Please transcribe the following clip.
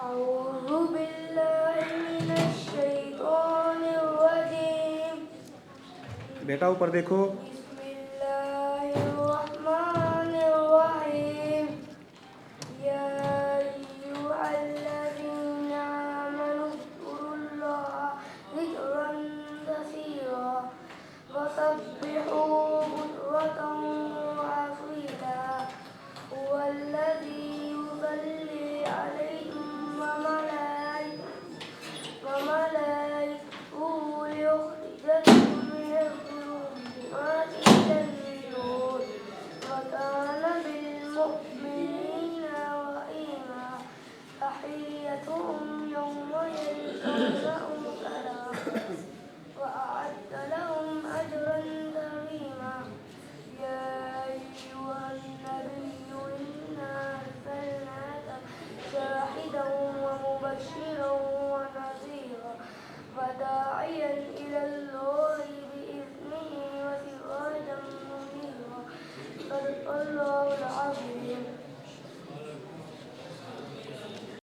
أعوذ بالله من الشैطان الرجيم बेटा ऊपर देखो। बिस्मिल्लाहिर्रहमानिर्रहीम या अय्युहल्लज़ीना आमनू उज़्कुरुल्लाहा ज़िक्रन कसीरा वसब्बिहूहु बुक्रतन व असीला हुवल्लज़ी युसल्ली अलैकुम وملائكته ليخرجكم من الظلمات إلى النور وكان بالمؤمنين رحيما تحيتهم يوم يلقونه سلام وأعد لهم أجرا كريما يا أيها النبي إنا أرسلناك شاهدا ومبشرا ونذيرا وداعيا إلى الله بإذنه وسراجا منيرا صدق الله